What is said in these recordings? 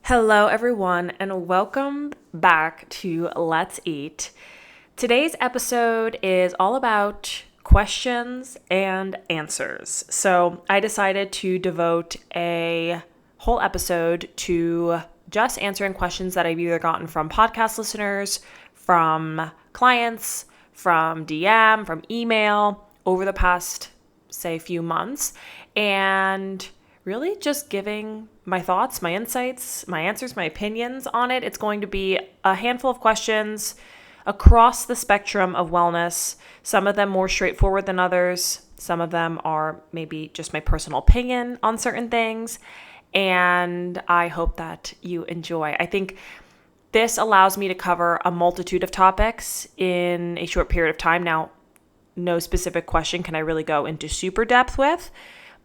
Hello, everyone, and welcome back to Let's Eat. Today's episode is all about questions and answers. So I decided to devote a whole episode to just answering questions that I've either gotten from podcast listeners, from clients, from DM, from email over the past, say, few months, and really just giving my thoughts, my insights, my answers, my opinions on it. It's going to be a handful of questions across the spectrum of wellness, some of them more straightforward than others. Some of them are maybe just my personal opinion on certain things, and I hope that you enjoy. I think this allows me to cover a multitude of topics in a short period of time. Now, no specific question can I really go into super depth with,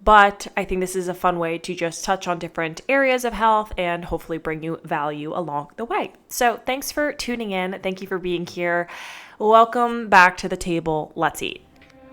but I think this is a fun way to just touch on different areas of health and hopefully bring you value along the way. So thanks for tuning in. Thank you for being here. Welcome back to the table. Let's eat.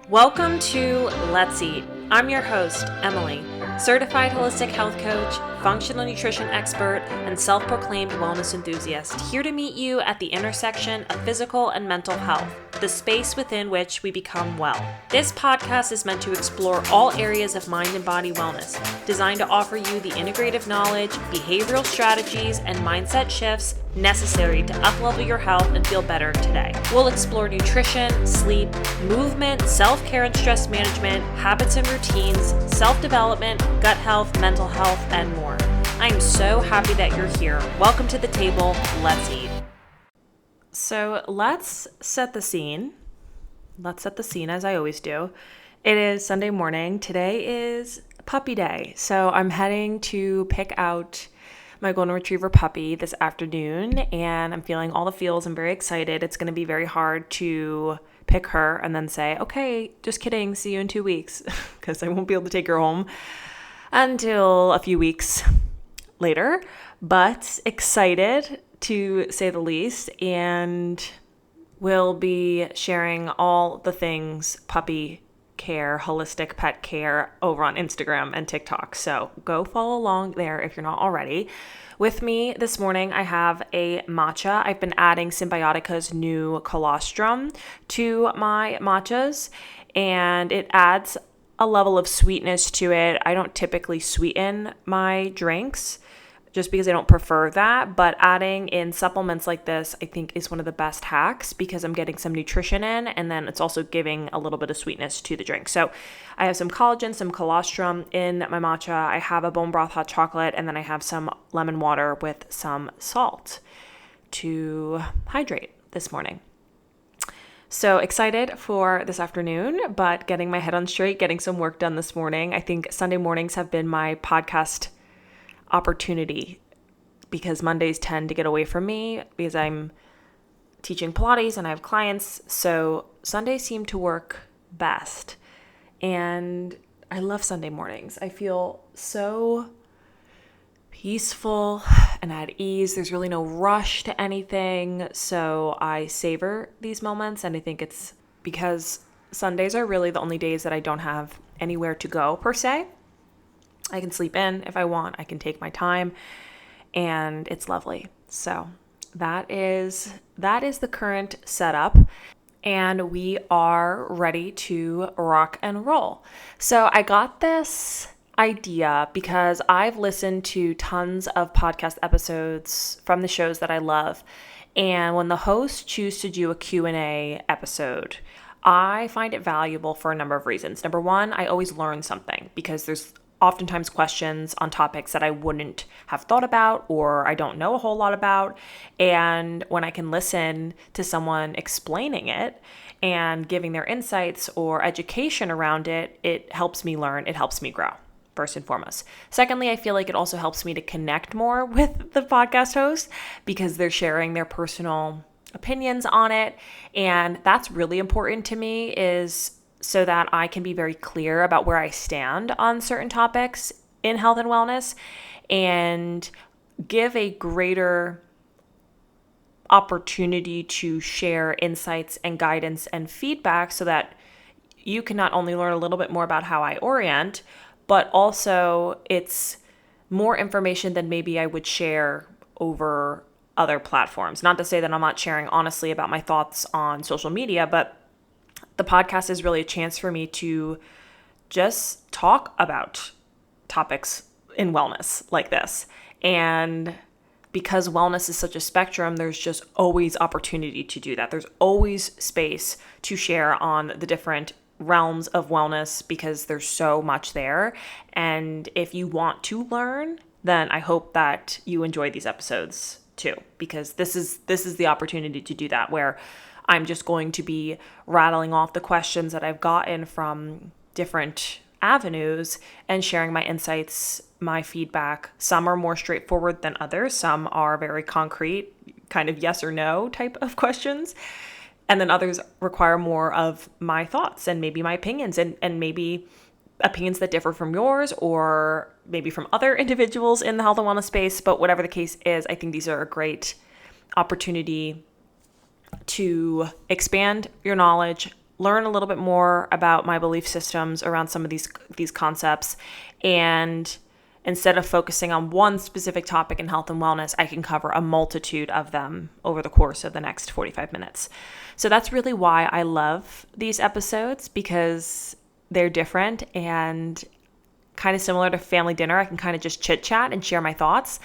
Welcome to Let's Eat. I'm your host, Emily, certified holistic health coach, functional nutrition expert, and self-proclaimed wellness enthusiast, here to meet you at the intersection of physical and mental health, the space within which we become well. This podcast is meant to explore all areas of mind and body wellness, designed to offer you the integrative knowledge, behavioral strategies, and mindset shifts necessary to uplevel your health and feel better today. We'll explore nutrition, sleep, movement, self-care and stress management, habits and routines, self-development, gut health, mental health, and more. I am so happy that you're here. Welcome to the table. Let's eat. So let's set the scene. Let's set the scene as I always do. It is Sunday morning. Today is puppy day. So I'm heading to pick out my golden retriever puppy this afternoon, and I'm feeling all the feels. I'm very excited. It's going to be very hard to pick her and then say, okay, just kidding, see you in 2 weeks, because I won't be able to take her home until a few weeks later, but excited to say the least, and we'll be sharing all the things puppy care, holistic pet care over on Instagram and TikTok. So go follow along there if you're not already. With me this morning, I have a matcha. I've been adding Symbiotica's new colostrum to my matchas, and it adds a level of sweetness to it. I don't typically sweeten my drinks just because I don't prefer that, but adding in supplements like this, I think, is one of the best hacks because I'm getting some nutrition in, and then it's also giving a little bit of sweetness to the drink. So I have some collagen, some colostrum in my matcha. I have a bone broth hot chocolate, and then I have some lemon water with some salt to hydrate this morning. So excited for this afternoon, but getting my head on straight, getting some work done this morning. I think Sunday mornings have been my podcast opportunity because Mondays tend to get away from me because I'm teaching Pilates and I have clients. So Sundays seem to work best. And I love Sunday mornings. I feel so peaceful and at ease. There's really no rush to anything. So I savor these moments. And I think it's because Sundays are really the only days that I don't have anywhere to go per se. I can sleep in if I want. I can take my time, and it's lovely. So that is the current setup, and we are ready to rock and roll. So I got this idea because I've listened to tons of podcast episodes from the shows that I love, and when the hosts choose to do a Q&A episode, I find it valuable for a number of reasons. Number one, I always learn something because there's oftentimes questions on topics that I wouldn't have thought about or I don't know a whole lot about. And when I can listen to someone explaining it and giving their insights or education around it, it helps me learn, it helps me grow, first and foremost. Secondly, I feel like it also helps me to connect more with the podcast host because they're sharing their personal opinions on it. And that's really important to me, is so that I can be very clear about where I stand on certain topics in health and wellness and give a greater opportunity to share insights and guidance and feedback so that you can not only learn a little bit more about how I orient, but also it's more information than maybe I would share over other platforms. Not to say that I'm not sharing honestly about my thoughts on social media, but the podcast is really a chance for me to just talk about topics in wellness like this. And because wellness is such a spectrum, there's just always opportunity to do that. There's always space to share on the different realms of wellness because there's so much there. And if you want to learn, then I hope that you enjoy these episodes too, because this is the opportunity to do that, where I'm just going to be rattling off the questions that I've gotten from different avenues and sharing my insights, my feedback. Some are more straightforward than others. Some are very concrete, kind of yes or no type of questions. And then others require more of my thoughts and maybe my opinions and maybe opinions that differ from yours or maybe from other individuals in the health and wellness space. But whatever the case is, I think these are a great opportunity to expand your knowledge, learn a little bit more about my belief systems around some of these concepts. And instead of focusing on one specific topic in health and wellness, I can cover a multitude of them over the course of the next 45 minutes. So that's really why I love these episodes, because they're different and kind of similar to family dinner. I can kind of just chit chat and share my thoughts.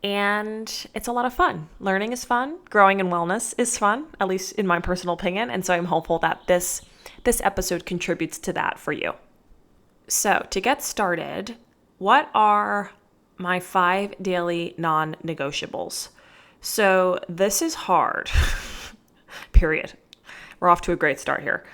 And it's a lot of fun. Learning is fun. Growing in wellness is fun, at least in my personal opinion. And so I'm hopeful that this episode contributes to that for you. So to get started, what are my 5 daily non-negotiables? So this is hard, period. We're off to a great start here.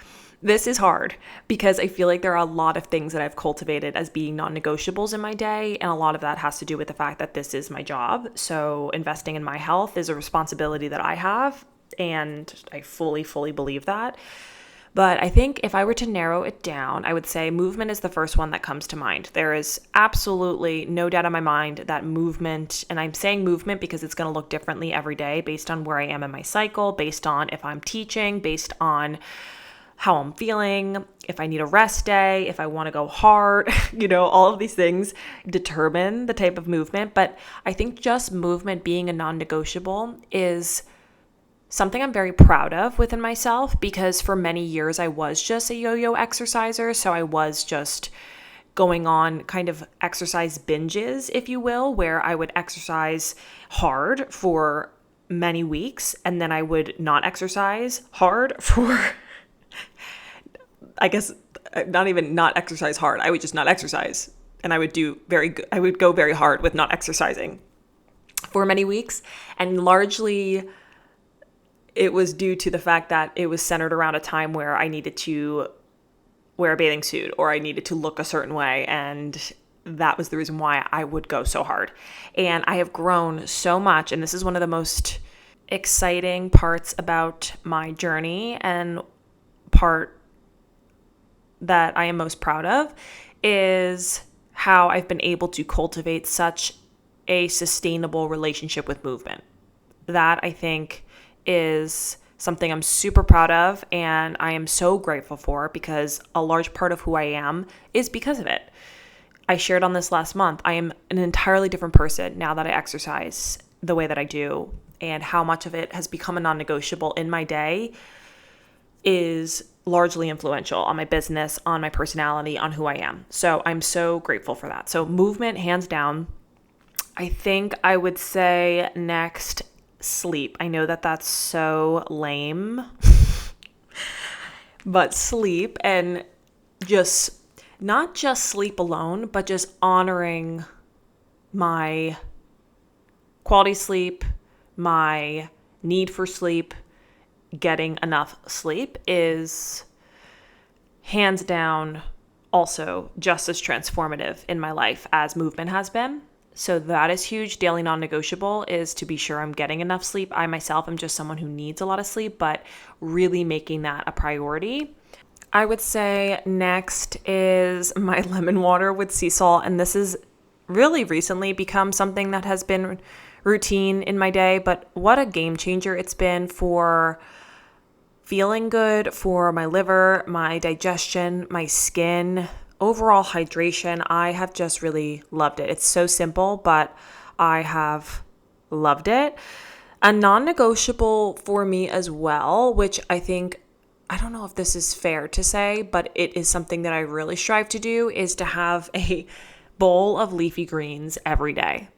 This is hard because I feel like there are a lot of things that I've cultivated as being non-negotiables in my day. And a lot of that has to do with the fact that this is my job. So investing in my health is a responsibility that I have. And I fully believe that. But I think if I were to narrow it down, I would say movement is the first one that comes to mind. There is absolutely no doubt in my mind that movement, and I'm saying movement because it's going to look differently every day based on where I am in my cycle, based on if I'm teaching, based on how I'm feeling, if I need a rest day, if I want to go hard, all of these things determine the type of movement. But I think just movement being a non-negotiable is something I'm very proud of within myself, because for many years I was just a yo-yo exerciser. So I was just going on kind of exercise binges, if you will, where I would exercise hard for many weeks and then I would not exercise hard for I guess not even not exercise hard. I would just not exercise. And I would I would go very hard with not exercising for many weeks. And largely it was due to the fact that it was centered around a time where I needed to wear a bathing suit or I needed to look a certain way. And that was the reason why I would go so hard. And I have grown so much. And this is one of the most exciting parts about my journey, and part that I am most proud of is how I've been able to cultivate such a sustainable relationship with movement. That I think is something I'm super proud of, and I am so grateful for, because a large part of who I am is because of it. I shared on this last month, I am an entirely different person now that I exercise the way that I do, and how much of it has become a non-negotiable in my day is largely influential on my business, on my personality, on who I am. So I'm so grateful for that. So movement, hands down. I think I would say next, sleep. I know that that's so lame, but sleep, and just not just sleep alone, but just honoring my quality sleep, my need for sleep. Getting enough sleep is hands down also just as transformative in my life as movement has been. So that is huge. Daily non-negotiable is to be sure I'm getting enough sleep. I myself am just someone who needs a lot of sleep, but really making that a priority. I would say next is my lemon water with sea salt. And this has really recently become something that has been routine in my day, but what a game changer it's been for feeling good, for my liver, my digestion, my skin, overall hydration, I have just really loved it. It's so simple, but I have loved it. A non-negotiable for me as well, which I don't know if this is fair to say, but it is something that I really strive to do, is to have a bowl of leafy greens every day.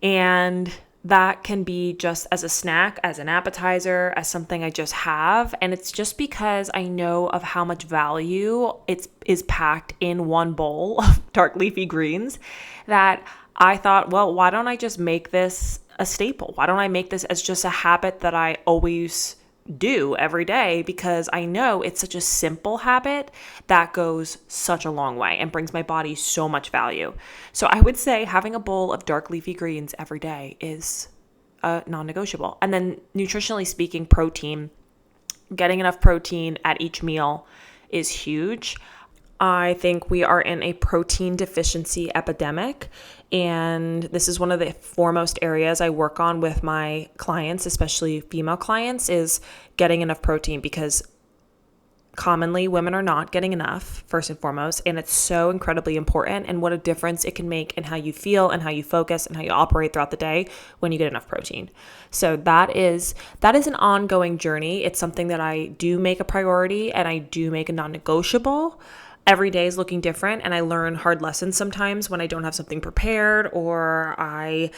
And that can be just as a snack, as an appetizer, as something I just have. And it's just because I know of how much value is packed in one bowl of dark leafy greens that I thought, well, why don't I just make this a staple? Why don't I make this as just a habit that I always do every day? Because I know it's such a simple habit that goes such a long way and brings my body so much value. So I would say having a bowl of dark leafy greens every day is non-negotiable. And then nutritionally speaking, protein, getting enough protein at each meal is huge. I think we are in a protein deficiency epidemic, and this is one of the foremost areas I work on with my clients, especially female clients, is getting enough protein, because commonly women are not getting enough, first and foremost, and it's so incredibly important, and what a difference it can make in how you feel and how you focus and how you operate throughout the day when you get enough protein. So that is an ongoing journey. It's something that I do make a priority and I do make a non-negotiable. Every day is looking different, and I learn hard lessons sometimes when I don't have something prepared, or I,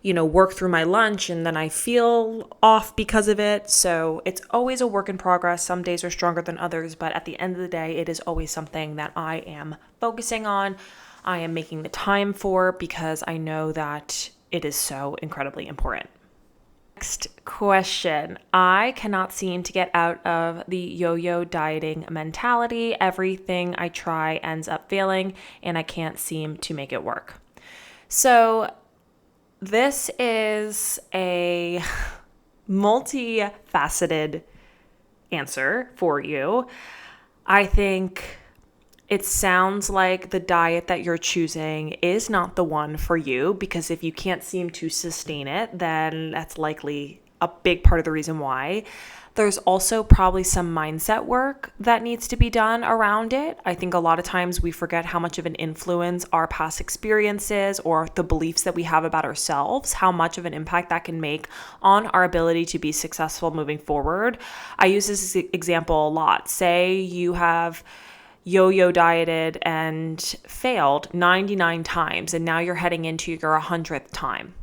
work through my lunch and then I feel off because of it. So it's always a work in progress. Some days are stronger than others, but at the end of the day, it is always something that I am focusing on. I am making the time for, because I know that it is so incredibly important. Next question. I cannot seem to get out of the yo-yo dieting mentality. Everything I try ends up failing, and I can't seem to make it work. So this is a multifaceted answer for you. I think it sounds like the diet that you're choosing is not the one for you, because if you can't seem to sustain it, then that's likely a big part of the reason why. There's also probably some mindset work that needs to be done around it. I think a lot of times we forget how much of an influence our past experiences or the beliefs that we have about ourselves, how much of an impact that can make on our ability to be successful moving forward. I use this example a lot. Say you have yo-yo dieted and failed 99 times, and now you're heading into your 100th time.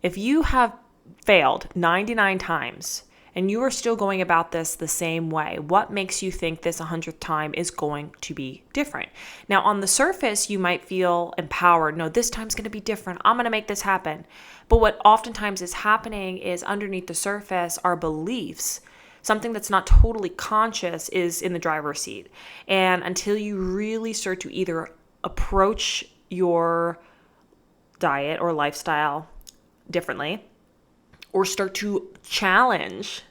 If you have failed 99 times and you are still going about this the same way, what makes you think this 100th time is going to be different? Now, on the surface, you might feel empowered. No, this time's going to be different. I'm going to make this happen. But what oftentimes is happening is underneath the surface are beliefs. Something that's not totally conscious is in the driver's seat. And until you really start to either approach your diet or lifestyle differently, or start to challenge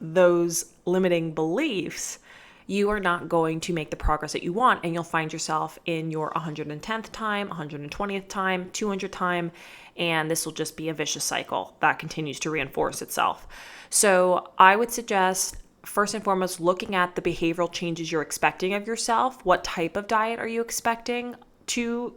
those limiting beliefs, you are not going to make the progress that you want, and you'll find yourself in your 110th time, 120th time, 200th time, and this will just be a vicious cycle that continues to reinforce itself. So I would suggest, first and foremost, looking at the behavioral changes you're expecting of yourself. What type of diet are you expecting to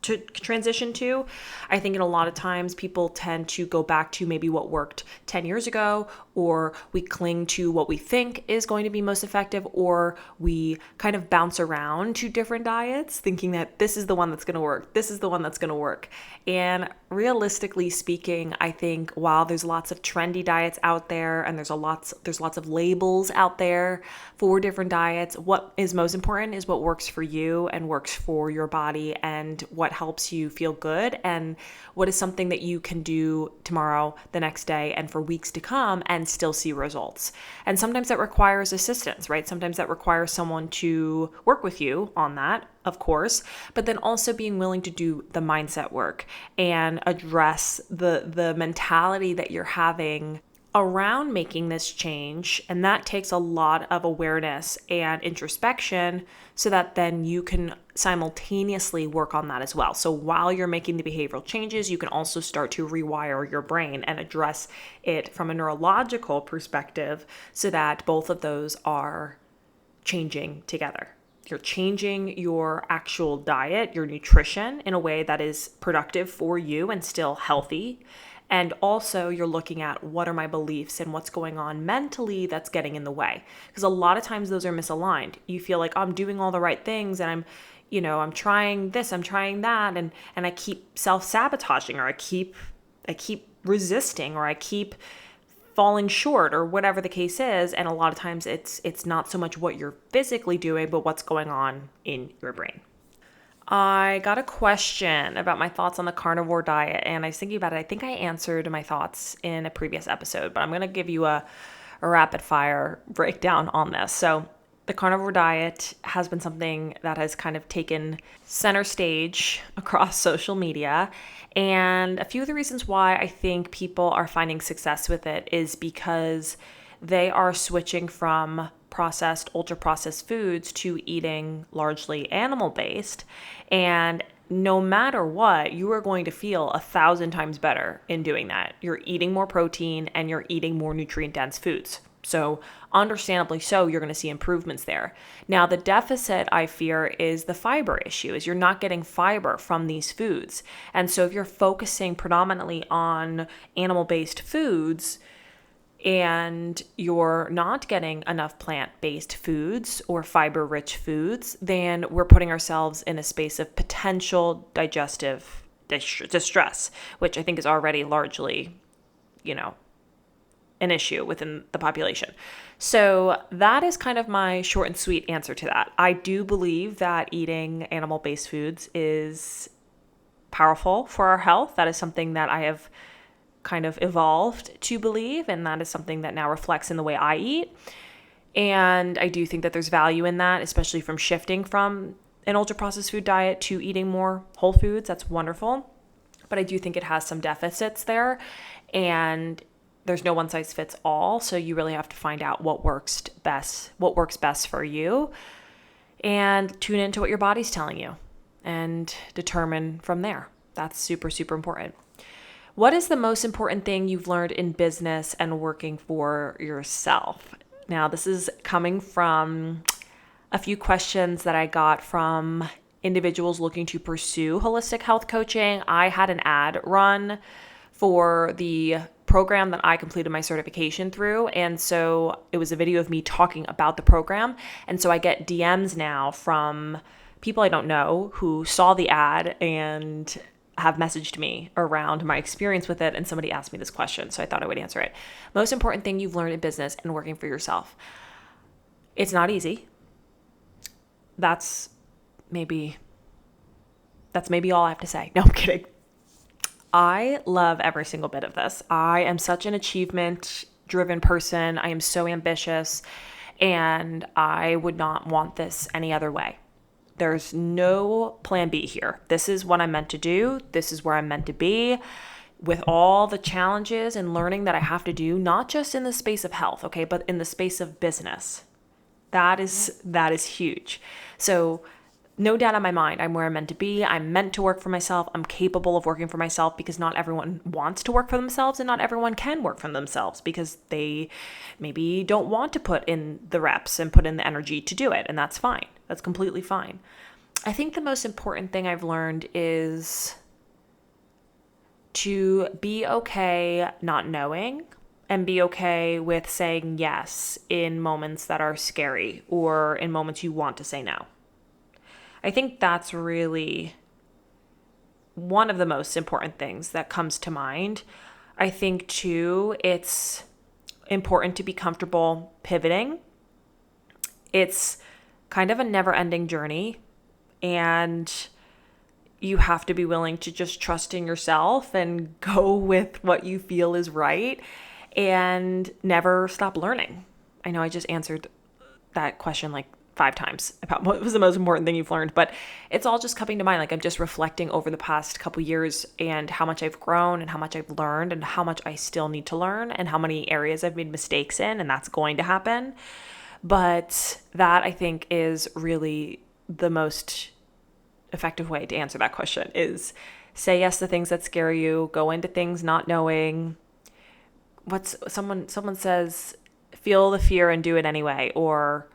transition to? I think in a lot of times people tend to go back to maybe what worked 10 years ago, or we cling to what we think is going to be most effective, or we kind of bounce around to different diets thinking that this is the one that's going to work. This is the one that's going to work. And realistically speaking, I think while there's lots of trendy diets out there and there's lots of labels out there for different diets, what is most important is what works for you and works for your body, and what helps you feel good, and what is something that you can do tomorrow, the next day, and for weeks to come, and still see results. And sometimes that requires assistance, right? Sometimes that requires someone to work with you on that, of course, but then also being willing to do the mindset work and address the mentality that you're having around making this change. And that takes a lot of awareness and introspection, so that then you can simultaneously work on that as well. So while you're making the behavioral changes, you can also start to rewire your brain and address it from a neurological perspective, so that both of those are changing together. you're changing your actual diet, your nutrition in a way that is productive for you and still healthy. And also you're looking at what are my beliefs and what's going on mentally that's getting in the way. Because a lot of times those are misaligned. You feel like I'm doing all the right things and I'm trying this, I'm trying that, and I keep self-sabotaging, or I keep resisting, or I keep falling short, or whatever the case is. And a lot of times it's not so much what you're physically doing, but what's going on in your brain. I got a question about my thoughts on the carnivore diet, and I was thinking about it. I think I answered my thoughts in a previous episode, but I'm going to give you a rapid fire breakdown on this. So the carnivore diet has been something that has kind of taken center stage across social media. And a few of the reasons why I think people are finding success with it is because they are switching from processed, ultra-processed foods to eating largely animal-based. And no matter what, you are going to feel 1,000 times better in doing that. You're eating more protein and you're eating more nutrient-dense foods. So understandably so, you're going to see improvements there. Now, the deficit, I fear, is the fiber issue, is you're not getting fiber from these foods. And so if you're focusing predominantly on animal-based foods, and you're not getting enough plant-based foods or fiber-rich foods, then we're putting ourselves in a space of potential digestive distress, which I think is already largely, an issue within the population. So that is kind of my short and sweet answer to that. I do believe that eating animal-based foods is powerful for our health. That is something that I have kind of evolved to believe, and that is something that now reflects in the way I eat. And I do think that there's value in that, especially from shifting from an ultra-processed food diet to eating more whole foods. That's wonderful. But I do think it has some deficits there, and there's no one size fits all. So you really have to find out what works best for you, and tune into what your body's telling you and determine from there. That's super, super important. What is the most important thing you've learned in business and working for yourself? Now, this is coming from a few questions that I got from individuals looking to pursue holistic health coaching. I had an ad run for the program that I completed my certification through. And so it was a video of me talking about the program. And so I get DMs now from people I don't know who saw the ad and have messaged me around my experience with it, and somebody asked me this question, so I thought I would answer it. Most important thing you've learned in business and working for yourself. It's not easy. That's maybe all I have to say. No, I'm kidding. I love every single bit of this. I am such an achievement-driven person. I am so ambitious, and I would not want this any other way. There's no plan B here. This is what I'm meant to do. This is where I'm meant to be, with all the challenges and learning that I have to do, not just in the space of health, okay, but in the space of business. That is huge. So no doubt in my mind, I'm where I'm meant to be. I'm meant to work for myself. I'm capable of working for myself, because not everyone wants to work for themselves, and not everyone can work for themselves because they maybe don't want to put in the reps and put in the energy to do it. And that's fine. That's completely fine. I think the most important thing I've learned is to be okay not knowing, and be okay with saying yes in moments that are scary, or in moments you want to say no. I think that's really one of the most important things that comes to mind. I think too, it's important to be comfortable pivoting. It's kind of a never-ending journey, and you have to be willing to just trust in yourself and go with what you feel is right, and never stop learning. I know I just answered that question like 5 times about what was the most important thing you've learned, but it's all just coming to mind. Like, I'm just reflecting over the past couple years and how much I've grown and how much I've learned and how much I still need to learn and how many areas I've made mistakes in, and that's going to happen. But that, I think, is really the most effective way to answer that question, is say yes to things that scare you, go into things not knowing. Someone says, feel the fear and do it anyway, or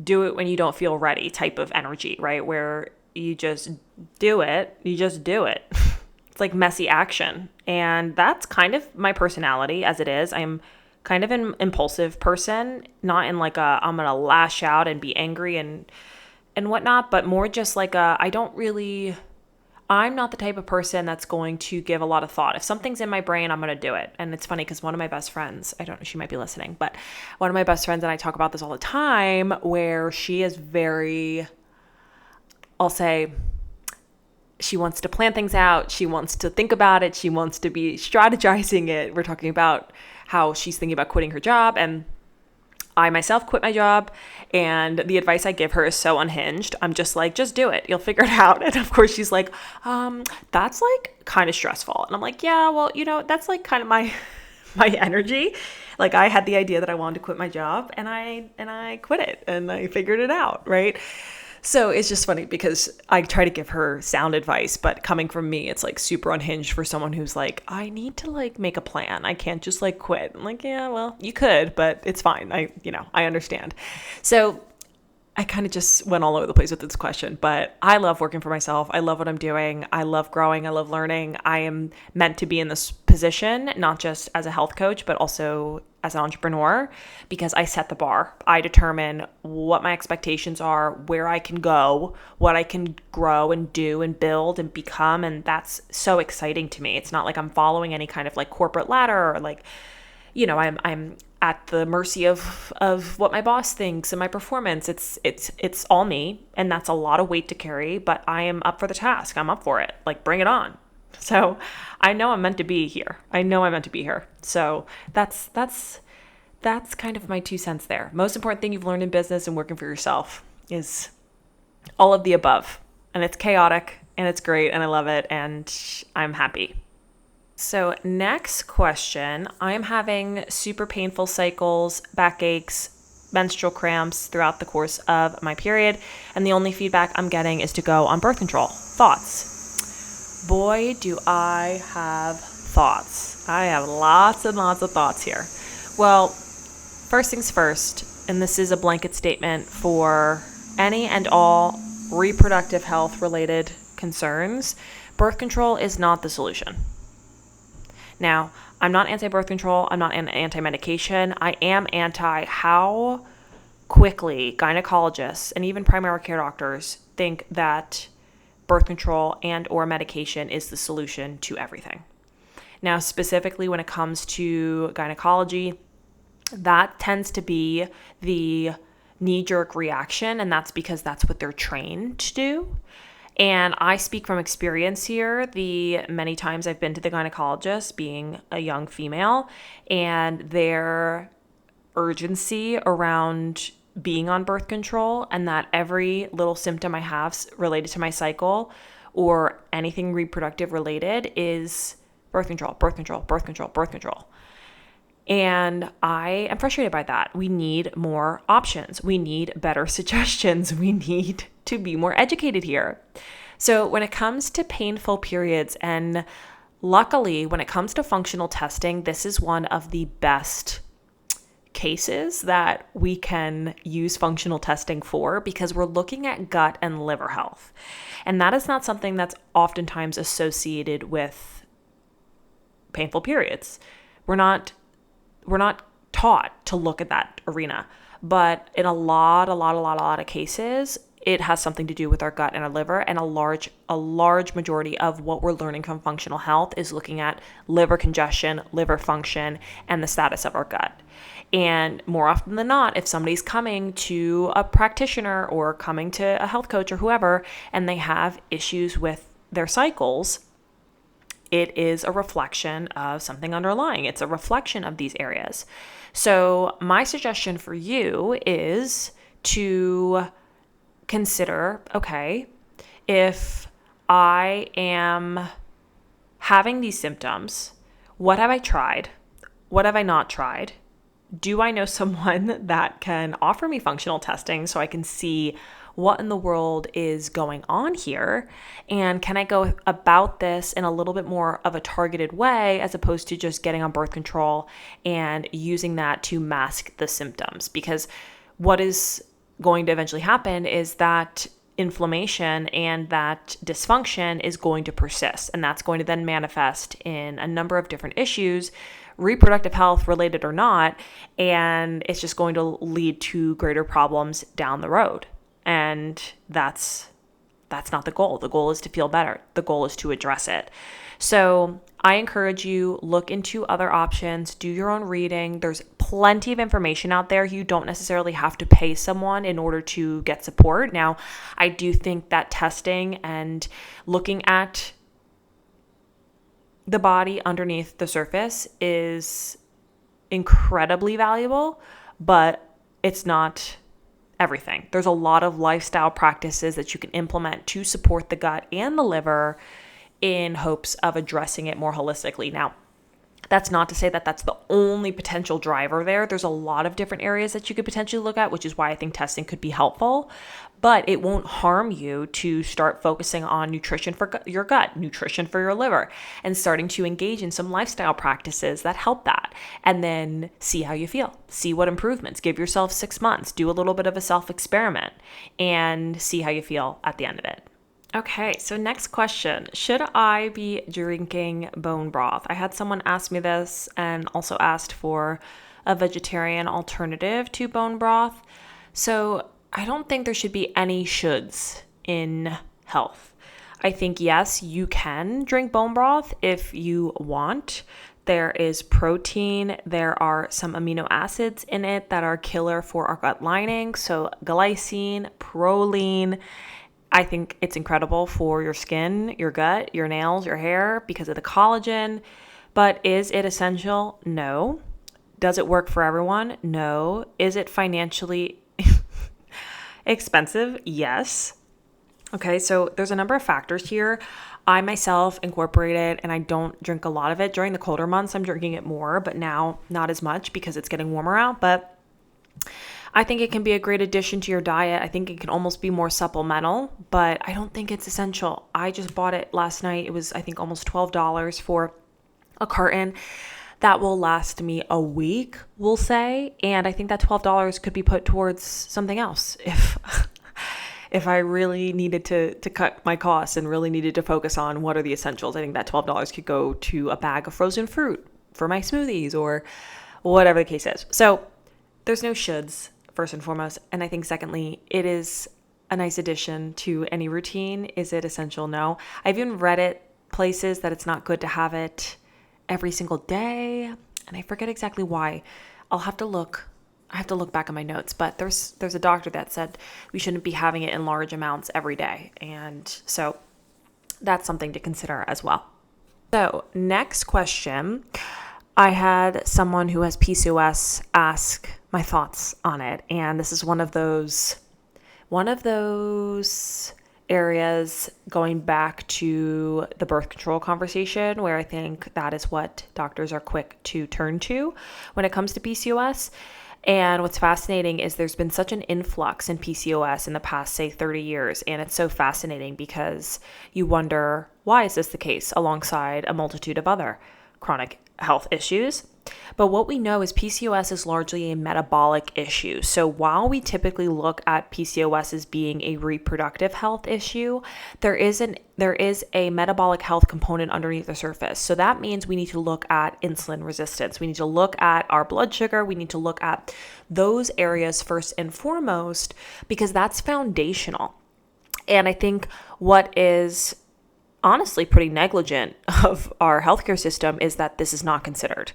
do it when you don't feel ready type of energy, right? Where you just do it. It's like messy action. And that's kind of my personality as it is. I'm kind of an impulsive person, not in like I'm going to lash out and be angry and whatnot, but more just like I'm not the type of person that's going to give a lot of thought. If something's in my brain, I'm going to do it. And it's funny because one of my best friends, I don't know, she might be listening, but one of my best friends and I talk about this all the time, where she is very, I'll say, she wants to plan things out. She wants to think about it. She wants to be strategizing it. We're talking about how she's thinking about quitting her job, and I myself quit my job, and the advice I give her is so unhinged. I'm just like, just do it. You'll figure it out. And of course she's like, that's like kind of stressful. And I'm like, yeah, well, that's like kind of my energy. Like I had the idea that I wanted to quit my job, and I quit it and I figured it out. Right. So it's just funny because I try to give her sound advice, but coming from me, it's like super unhinged for someone who's like, I need to like make a plan. I can't just like quit. I'm like, yeah, well, you could, but it's fine. I understand. So I kind of just went all over the place with this question, but I love working for myself. I love what I'm doing. I love growing. I love learning. I am meant to be in this position, not just as a health coach, but also as an entrepreneur, because I set the bar. I determine what my expectations are, where I can go, what I can grow and do and build and become. And that's so exciting to me. It's not like I'm following any kind of like corporate ladder or like, I'm at the mercy of what my boss thinks and my performance. It's all me, and that's a lot of weight to carry, but I am up for the task. I'm up for it. Like, bring it on. So I know I'm meant to be here. So that's kind of my 2 cents there. Most important thing you've learned in business and working for yourself is all of the above. And it's chaotic and it's great and I love it and I'm happy. So next question, I'm having super painful cycles, backaches, menstrual cramps throughout the course of my period. And the only feedback I'm getting is to go on birth control. Thoughts? Boy, do I have thoughts. I have lots and lots of thoughts here. Well, first things first, and this is a blanket statement for any and all reproductive health related concerns, birth control is not the solution. Now, I'm not anti-birth control. I'm not anti-medication. I am anti how quickly gynecologists and even primary care doctors think that birth control and or medication is the solution to everything. Now, specifically when it comes to gynecology, that tends to be the knee-jerk reaction, and that's because that's what they're trained to do. And I speak from experience here, the many times I've been to the gynecologist being a young female, and their urgency around being on birth control, and that every little symptom I have related to my cycle or anything reproductive related is birth control. And I am frustrated by that. We need more options. We need better suggestions. We need to be more educated here. So when it comes to painful periods, and luckily when it comes to functional testing, this is one of the best cases that we can use functional testing for, because we're looking at gut and liver health. And that is not something that's oftentimes associated with painful periods. We're not taught to look at that arena, but in a lot of cases, it has something to do with our gut and our liver. And a large majority of what we're learning from functional health is looking at liver congestion, liver function, and the status of our gut. And more often than not, if somebody's coming to a practitioner or coming to a health coach or whoever, and they have issues with their cycles, it is a reflection of something underlying. It's a reflection of these areas. So my suggestion for you is to consider, okay, if I am having these symptoms, what have I tried? What have I not tried? Do I know someone that can offer me functional testing so I can see what in the world is going on here? And can I go about this in a little bit more of a targeted way, as opposed to just getting on birth control and using that to mask the symptoms? Because what is going to eventually happen is that inflammation and that dysfunction is going to persist. And that's going to then manifest in a number of different issues, reproductive health related or not. And it's just going to lead to greater problems down the road. And that's not the goal. The goal is to feel better. The goal is to address it. So I encourage you, look into other options, do your own reading. There's plenty of information out there. You don't necessarily have to pay someone in order to get support. Now, I do think that testing and looking at the body underneath the surface is incredibly valuable, but it's not everything. There's a lot of lifestyle practices that you can implement to support the gut and the liver in hopes of addressing it more holistically. Now, that's not to say that that's the only potential driver there. There's a lot of different areas that you could potentially look at, which is why I think testing could be helpful, but it won't harm you to start focusing on nutrition for your gut, nutrition for your liver, and starting to engage in some lifestyle practices that help that. And then see how you feel, see what improvements, give yourself 6 months, do a little bit of a self-experiment and see how you feel at the end of it. Okay, so next question. Should I be drinking bone broth? I had someone ask me this and also asked for a vegetarian alternative to bone broth. So I don't think there should be any shoulds in health. I think, yes, you can drink bone broth if you want. There is protein. There are some amino acids in it that are killer for our gut lining. So glycine, proline. I think it's incredible for your skin, your gut, your nails, your hair because of the collagen. But is it essential? No. Does it work for everyone? No. Is it financially expensive? Yes. Okay, so there's a number of factors here. I myself incorporate it and I don't drink a lot of it. During the colder months, I'm drinking it more, but now not as much because it's getting warmer out. But I think it can be a great addition to your diet. I think it can almost be more supplemental, but I don't think it's essential. I just bought it last night. It was, I think, almost $12 for a carton. That will last me a week, we'll say. And I think that $12 could be put towards something else if I really needed to cut my costs and really needed to focus on what are the essentials. I think that $12 could go to a bag of frozen fruit for my smoothies or whatever the case is. So there's no shoulds, first and foremost. And I think secondly, it is a nice addition to any routine. Is it essential? No. I've even read it places that it's not good to have it every single day. And I forget exactly why. I have to look back at my notes, but there's a doctor that said we shouldn't be having it in large amounts every day. And so that's something to consider as well. So next question. I had someone who has PCOS ask my thoughts on it. And this is one of those areas going back to the birth control conversation where I think that is what doctors are quick to turn to when it comes to PCOS. And what's fascinating is there's been such an influx in PCOS in the past, say, 30 years. And it's so fascinating because you wonder, why is this the case alongside a multitude of other chronic health issues? But what we know is PCOS is largely a metabolic issue. So while we typically look at PCOS as being a reproductive health issue, there is a metabolic health component underneath the surface. So that means we need to look at insulin resistance. We need to look at our blood sugar. We need to look at those areas first and foremost because that's foundational. And I think what is honestly pretty negligent of our healthcare system is that this is not considered,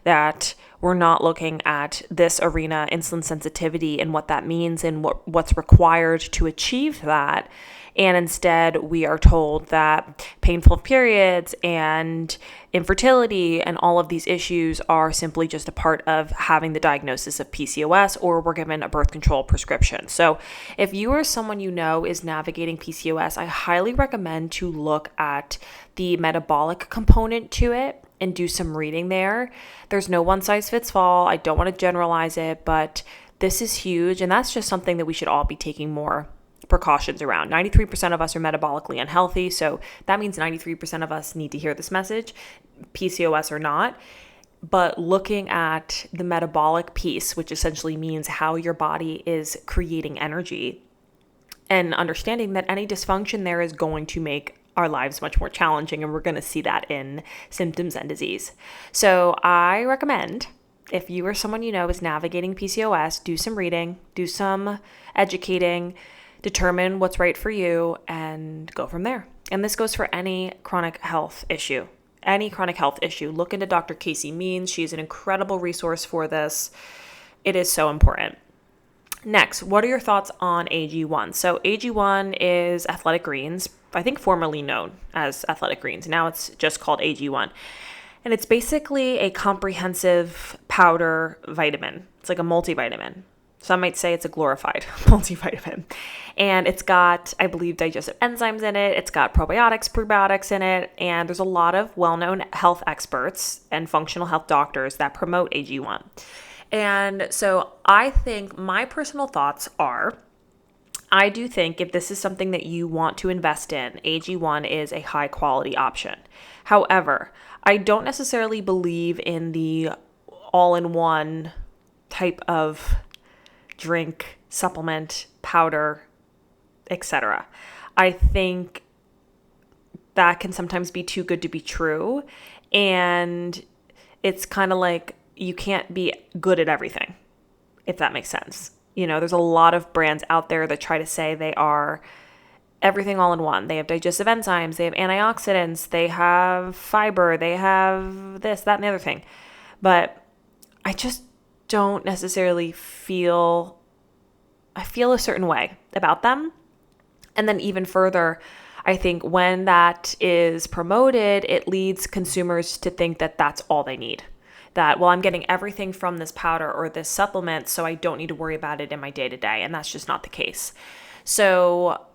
that we're not looking at this arena, insulin sensitivity and what that means and what's required to achieve that. And instead we are told that painful periods and infertility and all of these issues are simply just a part of having the diagnosis of PCOS, or we're given a birth control prescription. So if you or someone you know is navigating PCOS, I highly recommend to look at the metabolic component to it and do some reading there. There's no one size fits all. I don't want to generalize it, but this is huge. And that's just something that we should all be taking more precautions around. 93% of us are metabolically unhealthy. So that means 93% of us need to hear this message, PCOS or not. but looking at the metabolic piece, which essentially means how your body is creating energy, and understanding that any dysfunction there is going to make our lives much more challenging, and we're going to see that in symptoms and disease. So I recommend, if you or someone you know is navigating PCOS, do some reading, do some educating, determine what's right for you, and go from there. And this goes for any chronic health issue. Look into Dr. Casey Means. She's an incredible resource for this. It is so important. Next, what are your thoughts on AG1? So AG1 is Athletic Greens, I think formerly known as Athletic Greens. Now it's just called AG1. And it's basically a comprehensive powder vitamin. It's like a multivitamin. Some might say it's a glorified multivitamin. And it's got, I believe, digestive enzymes in it. It's got probiotics, prebiotics in it. And there's a lot of well-known health experts and functional health doctors that promote AG1. And so I think my personal thoughts are, I do think if this is something that you want to invest in, AG1 is a high quality option. However, I don't necessarily believe in the all-in-one type of drink, supplement, powder, etc. I think that can sometimes be too good to be true. And it's kind of like, you can't be good at everything, if that makes sense. There's a lot of brands out there that try to say they are everything all in one. They have digestive enzymes, they have antioxidants, they have fiber, they have this, that, and the other thing. But I just don't necessarily I feel a certain way about them. And then even further, I think when that is promoted, it leads consumers to think that that's all they need. That, well, I'm getting everything from this powder or this supplement, so I don't need to worry about it in my day-to-day, and that's just not the case. So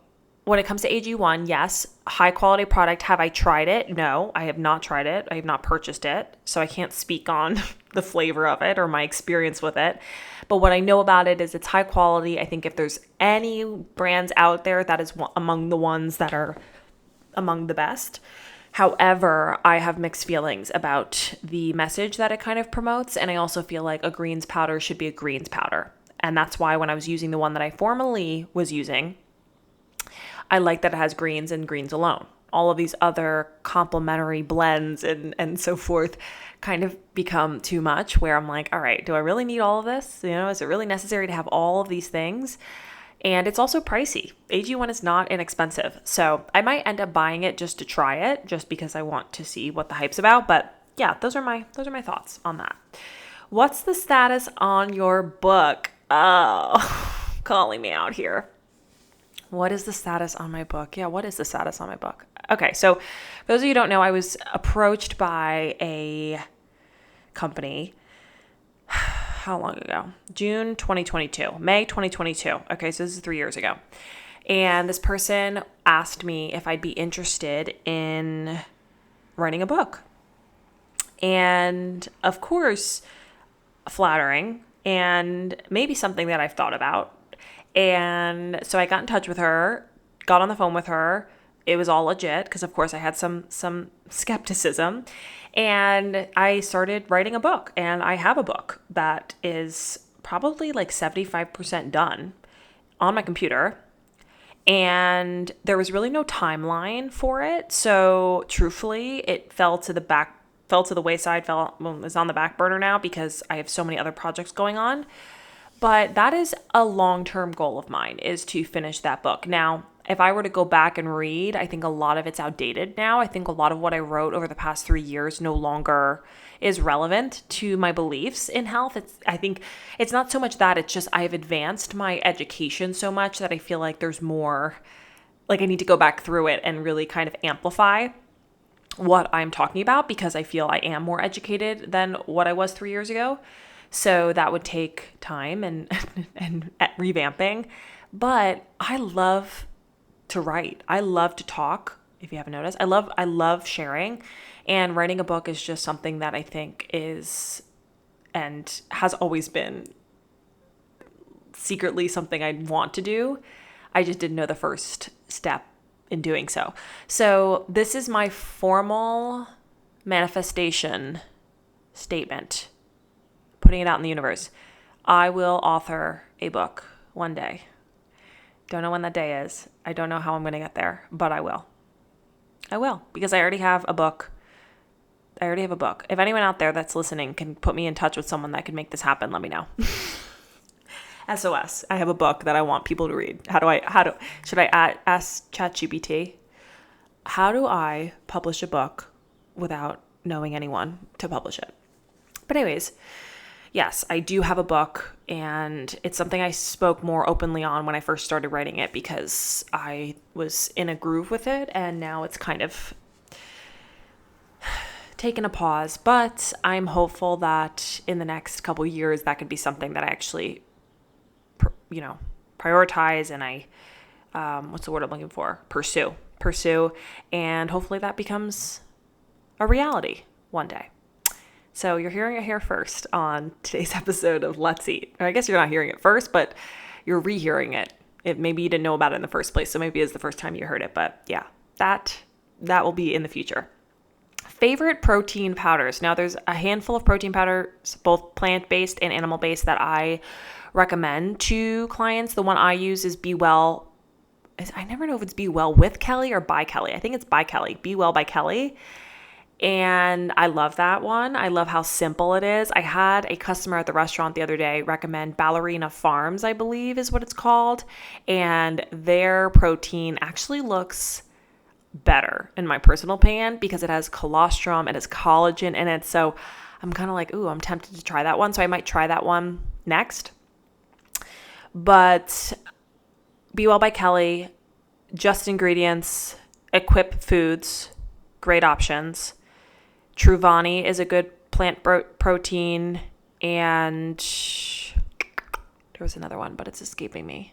when it comes to AG1, yes, high quality product. Have I tried it? No, I have not tried it. I have not purchased it, so I can't speak on the flavor of it or my experience with it. But what I know about it is it's high quality. I think if there's any brands out there, that is among the ones that are among the best. However, I have mixed feelings about the message that it kind of promotes, and I also feel like a greens powder should be a greens powder. And that's why when I was using the one that I formerly was using, I like that it has greens and greens alone. All of these other complementary blends and so forth kind of become too much, where I'm like, all right, do I really need all of this? Is it really necessary to have all of these things? And it's also pricey. AG1 is not inexpensive. So I might end up buying it just to try it, just because I want to see what the hype's about. But yeah, those are my thoughts on that. What's the status on your book? Oh, calling me out here. What is the status on my book? Yeah, what is the status on my book? Okay, so for those of you who don't know, I was approached by a company. How long ago? June 2022, May 2022. Okay, so this is 3 years ago. And this person asked me if I'd be interested in writing a book. And of course, flattering and maybe something that I've thought about. And so I got in touch with her, got on the phone with her. It was all legit because, of course, I had some skepticism. And I started writing a book, and I have a book that is probably like 75% done on my computer. And there was really no timeline for it. So truthfully, it fell to the wayside, is on the back burner now because I have so many other projects going on. But that is a long-term goal of mine, is to finish that book. Now, if I were to go back and read, I think a lot of it's outdated now. I think a lot of what I wrote over the past 3 years no longer is relevant to my beliefs in health. I think it's not so much that, it's just I've advanced my education so much that I feel like there's more, like I need to go back through it and really kind of amplify what I'm talking about, because I feel I am more educated than what I was 3 years ago. So that would take time and revamping. But I love to write. I love to talk, if you haven't noticed. I love sharing, and writing a book is just something that I think is and has always been secretly something I want to do. I just didn't know the first step in doing so. So this is my formal manifestation statement, putting it out in the universe. I will author a book one day. Don't know when that day is. I don't know how I'm going to get there, but I will. I will, because I already have a book. If anyone out there that's listening can put me in touch with someone that could make this happen, let me know. SOS. I have a book that I want people to read. Should I ask ChatGPT? How do I publish a book without knowing anyone to publish it? But anyways, yes, I do have a book, and it's something I spoke more openly on when I first started writing it because I was in a groove with it, and now it's kind of taken a pause. But I'm hopeful that in the next couple years, that could be something that I actually, prioritize and I, what's the word I'm looking for? Pursue, and hopefully that becomes a reality one day. So you're hearing it here first on today's episode of Let's Eat. Or I guess you're not hearing it first, but you're rehearing it. Maybe you didn't know about it in the first place, so maybe it's the first time you heard it. But yeah, that will be in the future. Favorite protein powders. Now there's a handful of protein powders, both plant-based and animal-based, that I recommend to clients. The one I use is Be Well. I never know if it's Be Well with Kelly or by Kelly. I think it's by Kelly. Be Well by Kelly. And I love that one. I love how simple it is. I had a customer at the restaurant the other day recommend Ballerina Farms, I believe is what it's called. And their protein actually looks better, in my personal opinion, because it has colostrum, it has collagen in it. So I'm kind of like, ooh, I'm tempted to try that one. So I might try that one next. But Be Well by Kelly, Just Ingredients, Equip Foods, great options. Truvani is a good plant protein, and there was another one, but it's escaping me.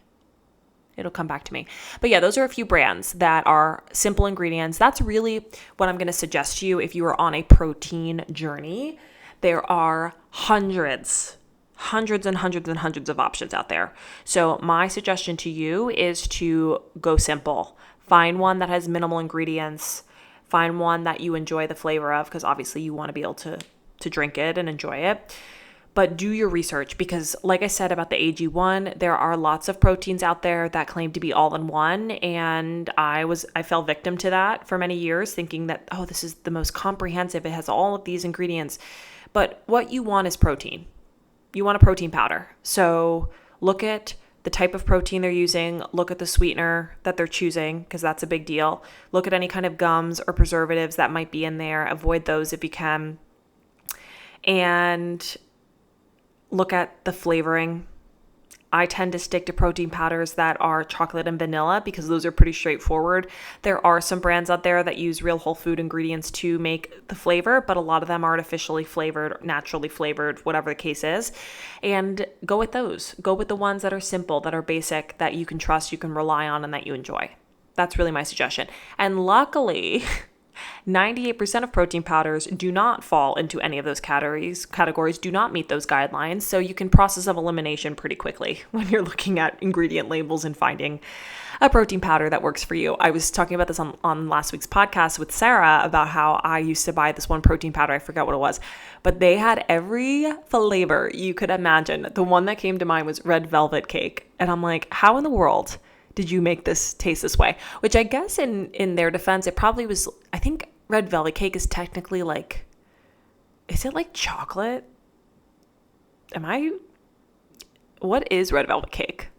It'll come back to me. But yeah, those are a few brands that are simple ingredients. That's really what I'm going to suggest to you if you are on a protein journey. There are hundreds and hundreds of options out there. So my suggestion to you is to go simple. Find one that has minimal ingredients. Find one that you enjoy the flavor of, because obviously you want to be able to drink it and enjoy it. But do your research, because like I said about the AG1, there are lots of proteins out there that claim to be all in one. And I fell victim to that for many years, thinking that, oh, this is the most comprehensive. It has all of these ingredients. But what you want is protein. You want a protein powder. So look at the type of protein they're using, look at the sweetener that they're choosing, because that's a big deal. Look at any kind of gums or preservatives that might be in there. Avoid those if you can. And look at the flavoring. I tend to stick to protein powders that are chocolate and vanilla because those are pretty straightforward. There are some brands out there that use real whole food ingredients to make the flavor, but a lot of them are artificially flavored, naturally flavored, whatever the case is. And go with those. Go with the ones that are simple, that are basic, that you can trust, you can rely on, and that you enjoy. That's really my suggestion. And luckily, 98% of protein powders do not fall into any of those categories, do not meet those guidelines. So you can process of elimination pretty quickly when you're looking at ingredient labels and finding a protein powder that works for you. I was talking about this on last week's podcast with Sarah about how I used to buy this one protein powder. I forgot what it was, but they had every flavor you could imagine. The one that came to mind was red velvet cake. And I'm like, how in the world did you make this taste this way? Which I guess in their defense, it probably was, I think red velvet cake is technically like, is it like chocolate? What is red velvet cake?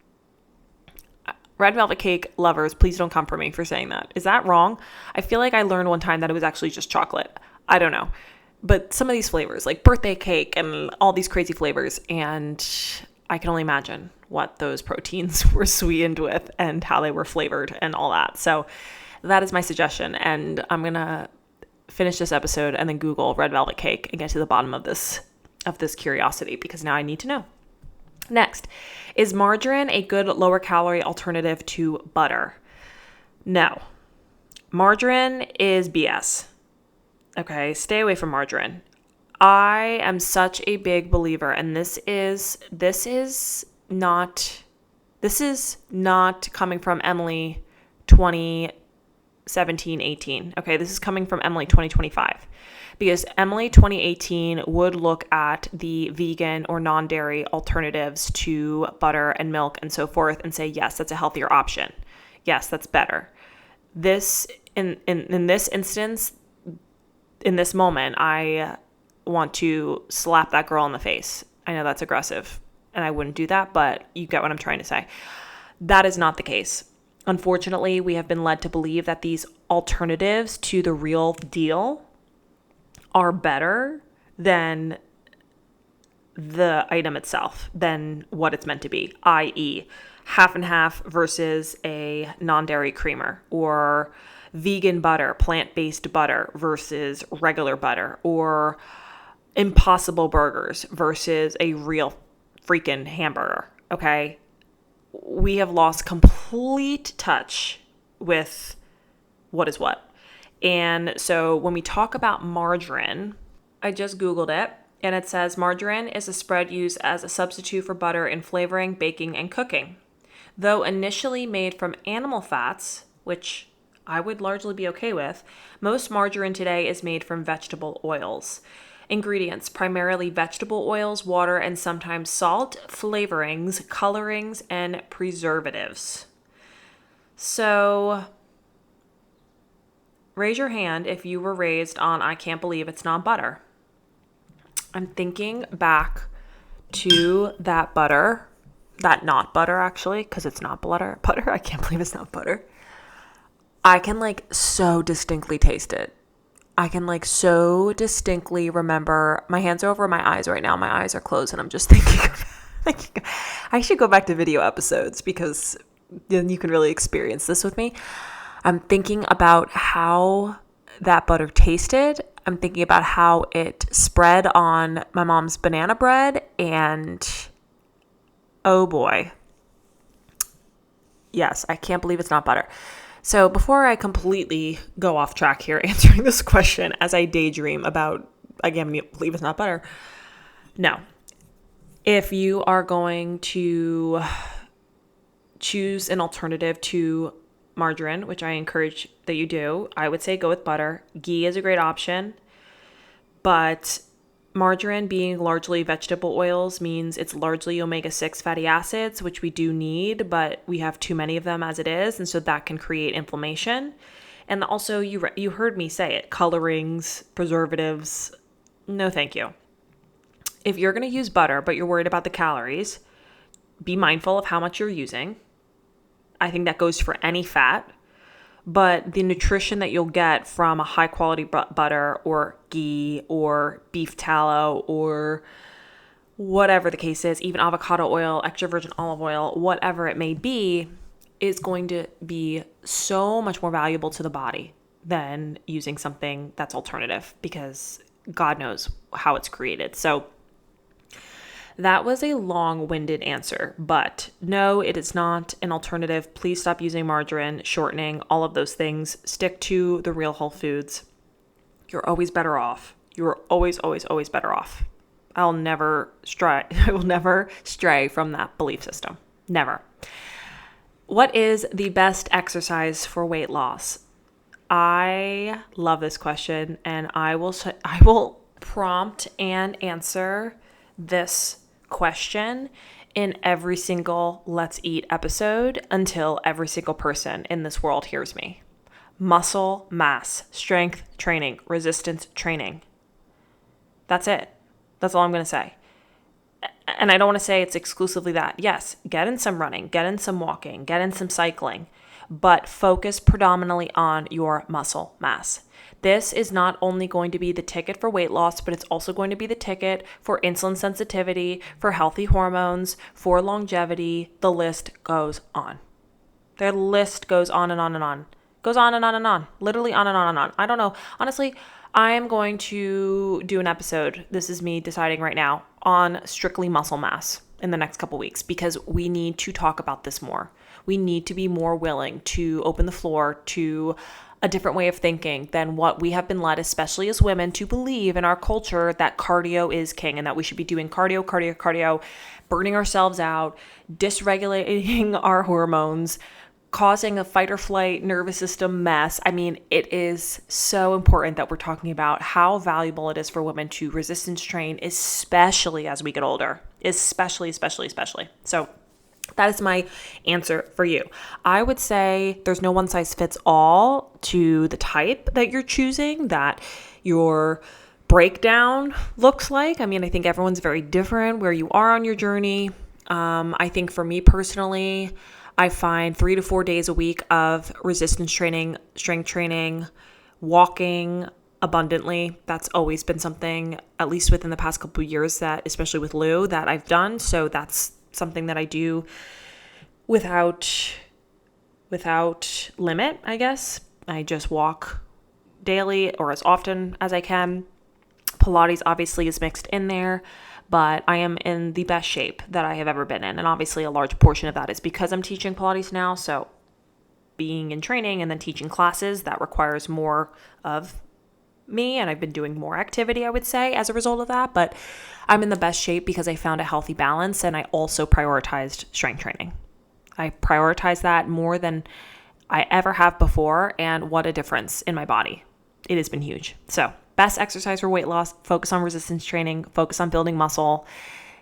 Red velvet cake lovers, please don't come for me for saying that. Is that wrong? I feel like I learned one time that it was actually just chocolate. I don't know. But some of these flavors, like birthday cake and all these crazy flavors, and I can only imagine what those proteins were sweetened with and how they were flavored and all that. So that is my suggestion. And I'm going to finish this episode and then Google red velvet cake and get to the bottom of this curiosity, because now I need to know. Next, is margarine a good lower calorie alternative to butter? No. Margarine is BS. Okay, stay away from margarine. I am such a big believer, and this is not coming from Emily 20 17, 18. Okay, this is coming from Emily 2025. Because Emily 2018 would look at the vegan or non-dairy alternatives to butter and milk and so forth and say, yes, that's a healthier option. Yes, that's better. This in this instance, in this moment, I want to slap that girl in the face. I know that's aggressive and I wouldn't do that, but you get what I'm trying to say. That is not the case. Unfortunately, we have been led to believe that these alternatives to the real deal are better than the item itself, than what it's meant to be, i.e., half and half versus a non-dairy creamer, or vegan butter, plant-based butter versus regular butter, or Impossible Burgers versus a real freaking hamburger, okay? We have lost complete touch with what is what. And so when we talk about margarine, I just Googled it, and it says margarine is a spread used as a substitute for butter in flavoring, baking, and cooking. Though initially made from animal fats, which I would largely be okay with, most margarine today is made from vegetable oils. Ingredients: primarily vegetable oils, water, and sometimes salt, flavorings, colorings, and preservatives. So raise your hand if you were raised on I can't believe it's not butter. I'm thinking back to that butter, that not butter actually, because it's not butter. I can't believe it's not butter. I can so distinctly taste it. I can so distinctly remember. My hands are over my eyes right now. My eyes are closed and I'm just thinking I should go back to video episodes because then you can really experience this with me. I'm thinking about how that butter tasted. I'm thinking about how it spread on my mom's banana bread, and oh boy. Yes, I can't believe it's not butter. So before I completely go off track here answering this question as I daydream about, I can't believe it's not butter. No. If you are going to choose an alternative to margarine, which I encourage that you do, I would say go with butter. Ghee is a great option, but margarine being largely vegetable oils means it's largely omega-6 fatty acids, which we do need, but we have too many of them as it is, and so that can create inflammation. And also, you heard me say it, colorings, preservatives, no thank you. If you're going to use butter, but you're worried about the calories, be mindful of how much you're using. I think that goes for any fat, but the nutrition that you'll get from a high quality butter or ghee or beef tallow or whatever the case is, even avocado oil, extra virgin olive oil, whatever it may be, is going to be so much more valuable to the body than using something that's alternative, because God knows how it's created. So that was a long-winded answer, but no, it is not an alternative. Please stop using margarine, shortening, all of those things. Stick to the real whole foods. You're always better off. You're always, always, always better off. I will never stray from that belief system. Never. What is the best exercise for weight loss? I love this question, and I will prompt and answer this question in every single Let's Eat episode until every single person in this world hears me. Muscle mass, strength training, resistance training. That's it. That's all I'm going to say. And I don't want to say it's exclusively that. Yes, get in some running, get in some walking, get in some cycling, but focus predominantly on your muscle mass. This is not only going to be the ticket for weight loss, but it's also going to be the ticket for insulin sensitivity, for healthy hormones, for longevity. The list goes on. The list goes on and on and on. Goes on and on and on. Literally on and on and on. I don't know. Honestly, I am going to do an episode, this is me deciding right now, on strictly muscle mass in the next couple weeks, because we need to talk about this more. We need to be more willing to open the floor to a different way of thinking than what we have been led, especially as women, to believe in our culture that cardio is king and that we should be doing cardio, burning ourselves out, dysregulating our hormones, causing a fight or flight nervous system mess. I mean, it is so important that we're talking about how valuable it is for women to resistance train, especially as we get older, especially. So that is my answer for you. I would say there's no one size fits all to the type that you're choosing, that your breakdown looks like. I mean, I think everyone's very different where you are on your journey. I think for me personally, I find 3 to 4 days a week of resistance training, strength training, walking abundantly. That's always been something, at least within the past couple of years, that, especially with Lou, that I've done. So that's something that I do without limit, I guess. I just walk daily or as often as I can. Pilates obviously is mixed in there, but I am in the best shape that I have ever been in. And obviously a large portion of that is because I'm teaching Pilates now. So being in training and then teaching classes, that requires more of me, and I've been doing more activity, I would say, as a result of that. But I'm in the best shape because I found a healthy balance, and I also prioritized strength training. I prioritized that more than I ever have before, and what a difference in my body. It has been huge. So best exercise for weight loss, focus on resistance training, focus on building muscle,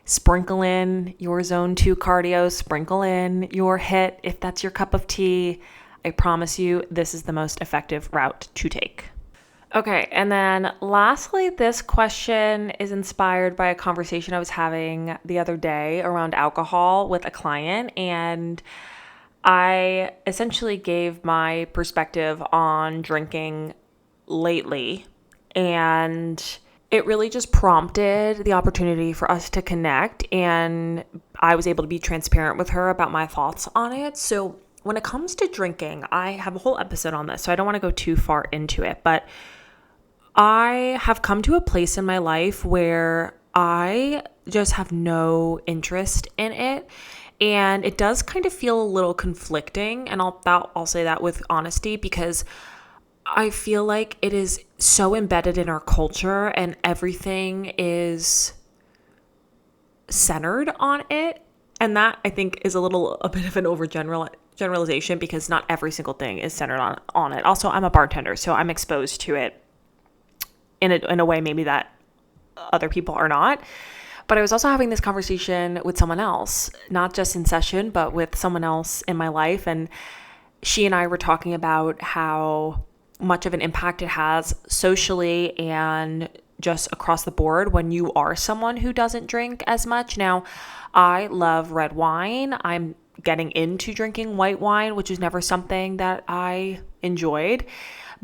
sprinkle in your zone 2 cardio, sprinkle in your HIIT if that's your cup of tea. I promise you, this is the most effective route to take. Okay, and then lastly, this question is inspired by a conversation I was having the other day around alcohol with a client, and I essentially gave my perspective on drinking lately, and it really just prompted the opportunity for us to connect, and I was able to be transparent with her about my thoughts on it. So when it comes to drinking, I have a whole episode on this, so I don't want to go too far into it, but I have come to a place in my life where I just have no interest in it. And it does kind of feel a little conflicting. And I'll say that with honesty, because I feel like it is so embedded in our culture and everything is centered on it. And that, I think, is a bit of an overgeneralization, because not every single thing is centered on it. Also, I'm a bartender, so I'm exposed to it in a way maybe that other people are not. But I was also having this conversation with someone else, not just in session, but with someone else in my life. And she and I were talking about how much of an impact it has socially and just across the board when you are someone who doesn't drink as much. Now, I love red wine. I'm getting into drinking white wine, which is never something that I enjoyed.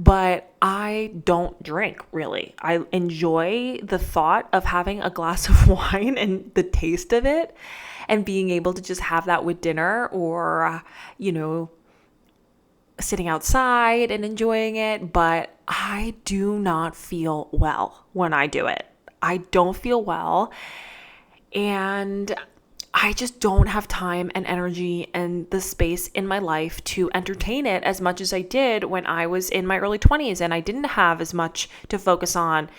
But I don't drink, really. I enjoy the thought of having a glass of wine and the taste of it, and being able to just have that with dinner, or, sitting outside and enjoying it. But I do not feel well when I do it. I don't feel well, and I just don't have time and energy and the space in my life to entertain it as much as I did when I was in my early 20s, and I didn't have as much to focus on.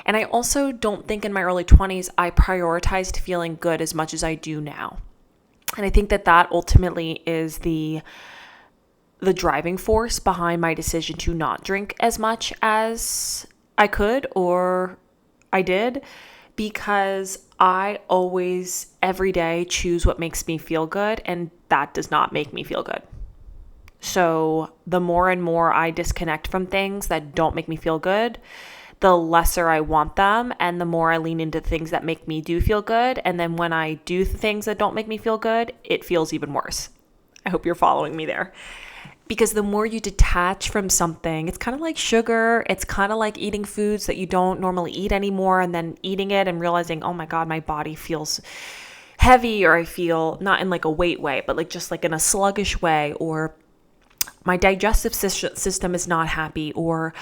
And I also don't think in my early 20s I prioritized feeling good as much as I do now. And I think that ultimately is the driving force behind my decision to not drink as much as I could or I did, because I always, every day, choose what makes me feel good, and that does not make me feel good. So the more and more I disconnect from things that don't make me feel good, the lesser I want them, and the more I lean into things that make me do feel good. And then when I do things that don't make me feel good, it feels even worse. I hope you're following me there. Because the more you detach from something, it's kind of like sugar. It's kind of like eating foods that you don't normally eat anymore, and then eating it and realizing, oh my God, my body feels heavy, or I feel not in like a weight way, but like just like in a sluggish way, or my digestive system is not happy, or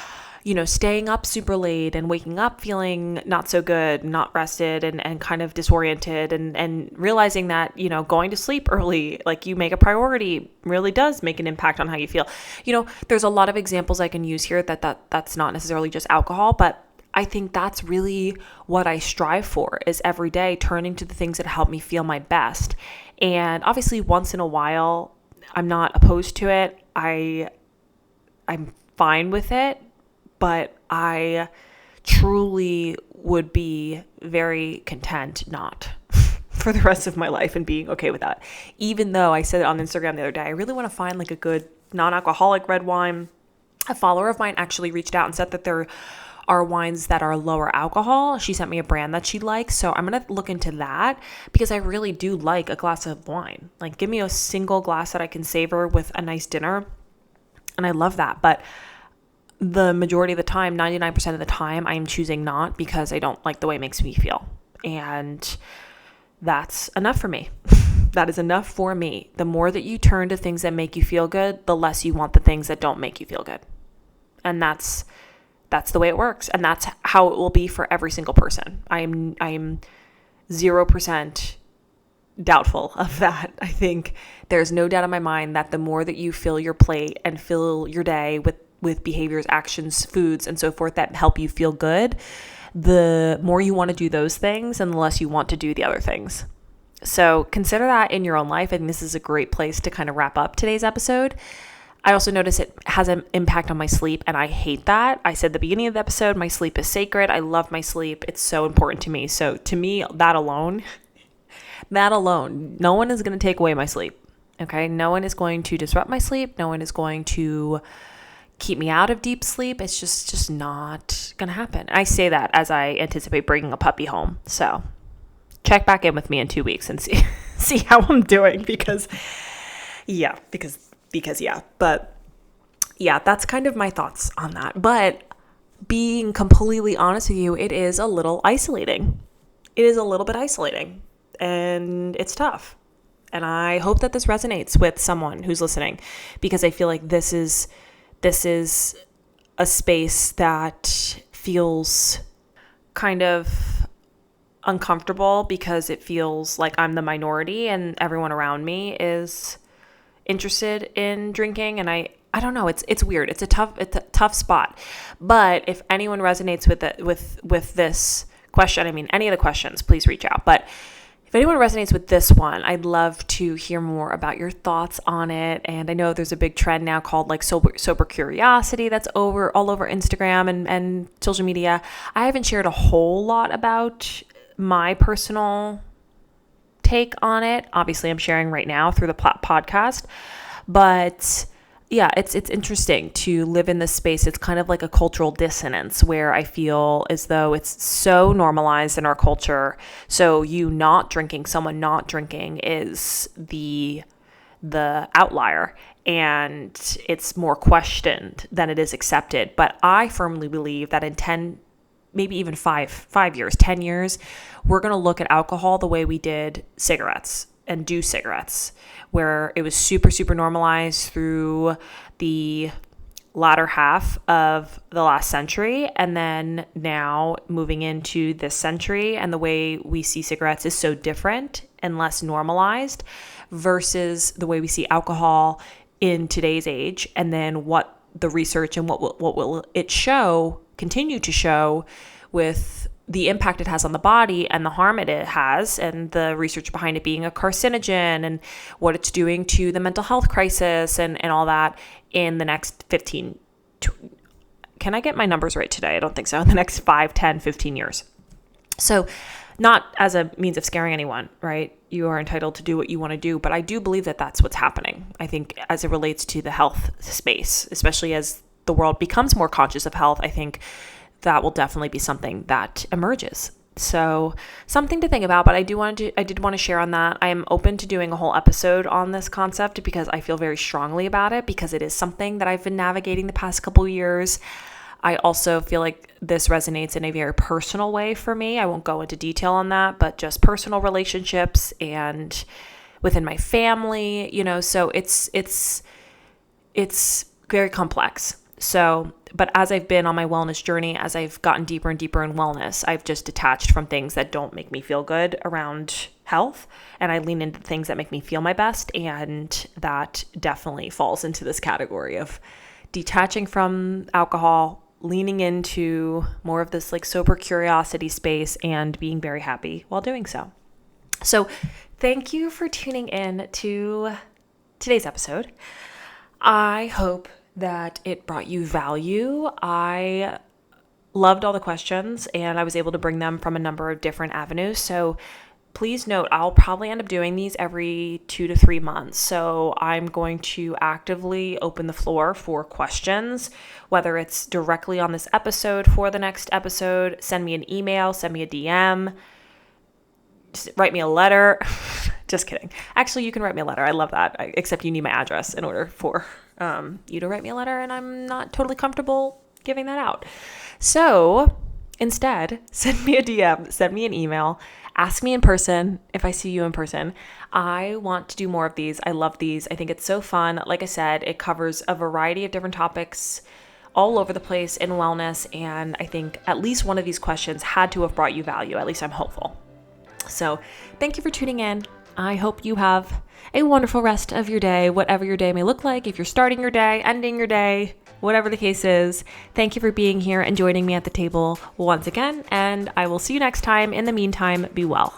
staying up super late and waking up feeling not so good, not rested, and kind of disoriented, and realizing that, going to sleep early, like you make a priority, really does make an impact on how you feel. There's a lot of examples I can use here that's not necessarily just alcohol, but I think that's really what I strive for, is every day turning to the things that help me feel my best. And obviously once in a while, I'm not opposed to it. I'm fine with it, but I truly would be very content not for the rest of my life and being okay with that. Even though I said it on Instagram the other day, I really want to find like a good non-alcoholic red wine. A follower of mine actually reached out and said that there are wines that are lower alcohol. She sent me a brand that she likes. So I'm going to look into that because I really do like a glass of wine. Like, give me a single glass that I can savor with a nice dinner. And I love that. But the majority of the time, 99% of the time, I am choosing not because I don't like the way it makes me feel. And that's enough for me. That is enough for me. The more that you turn to things that make you feel good, the less you want the things that don't make you feel good. And that's the way it works. And that's how it will be for every single person. I am 0% doubtful of that. I think there's no doubt in my mind that the more that you fill your plate and fill your day with behaviors, actions, foods, and so forth that help you feel good, the more you want to do those things and the less you want to do the other things. So consider that in your own life. And this is a great place to kind of wrap up today's episode. I also notice it has an impact on my sleep, and I hate that. I said at the beginning of the episode, my sleep is sacred. I love my sleep. It's so important to me. So to me, that alone, no one is going to take away my sleep. Okay. No one is going to disrupt my sleep. No one is going to keep me out of deep sleep. It's just not going to happen. I say that as I anticipate bringing a puppy home. So check back in with me in 2 weeks and see how I'm doing because but yeah, that's kind of my thoughts on that. But being completely honest with you, it is a little isolating. It is a little bit isolating and it's tough. And I hope that this resonates with someone who's listening because I feel like this is a space that feels kind of uncomfortable because it feels like I'm the minority and everyone around me is interested in drinking. And I don't know, it's weird. It's a tough spot. But if anyone resonates with this question, I mean, any of the questions, please reach out. But if anyone resonates with this one, I'd love to hear more about your thoughts on it. And I know there's a big trend now called like sober curiosity that's all over Instagram and social media. I haven't shared a whole lot about my personal take on it. Obviously, I'm sharing right now through the podcast. But yeah, it's interesting to live in this space. It's kind of like a cultural dissonance where I feel as though it's so normalized in our culture. So someone not drinking is the outlier, and it's more questioned than it is accepted. But I firmly believe that in 10, maybe even 5 years, 10 years, we're going to look at alcohol the way we did cigarettes and do cigarettes, where it was super, super normalized through the latter half of the last century. And then now moving into this century, and the way we see cigarettes is so different and less normalized versus the way we see alcohol in today's age. And then what the research and what will it continue to show with the impact it has on the body and the harm it has, and the research behind it being a carcinogen and what it's doing to the mental health crisis and all that in the next 15, can I get my numbers right today? I don't think so. In the next 5, 10, 15 years. So not as a means of scaring anyone, right? You are entitled to do what you want to do, but I do believe that that's what's happening. I think as it relates to the health space, especially as the world becomes more conscious of health, I think that will definitely be something that emerges. So something to think about, but I did want to share on that. I am open to doing a whole episode on this concept because I feel very strongly about it, because it is something that I've been navigating the past couple of years. I also feel like this resonates in a very personal way for me. I won't go into detail on that, but just personal relationships and within my family, so it's very complex. So, but as I've been on my wellness journey, as I've gotten deeper and deeper in wellness, I've just detached from things that don't make me feel good around health, and I lean into things that make me feel my best. And that definitely falls into this category of detaching from alcohol, leaning into more of this like sober curiosity space, and being very happy while doing so. So thank you for tuning in to today's episode. I hope that it brought you value. I loved all the questions and I was able to bring them from a number of different avenues. So please note, I'll probably end up doing these every 2 to 3 months. So I'm going to actively open the floor for questions, whether it's directly on this episode for the next episode, send me an email, send me a DM, just write me a letter. Just kidding. Actually, you can write me a letter. I love that. Except you need my address in order for you to write me a letter, and I'm not totally comfortable giving that out. So instead, send me a DM, send me an email, ask me in person if I see you in person. I want to do more of these. I love these. I think it's so fun. Like I said, it covers a variety of different topics all over the place in wellness, and I think at least one of these questions had to have brought you value. At least I'm hopeful. So thank you for tuning in. I hope you have a wonderful rest of your day, whatever your day may look like. If you're starting your day, ending your day, whatever the case is, thank you for being here and joining me at the table once again. And I will see you next time. In the meantime, be well.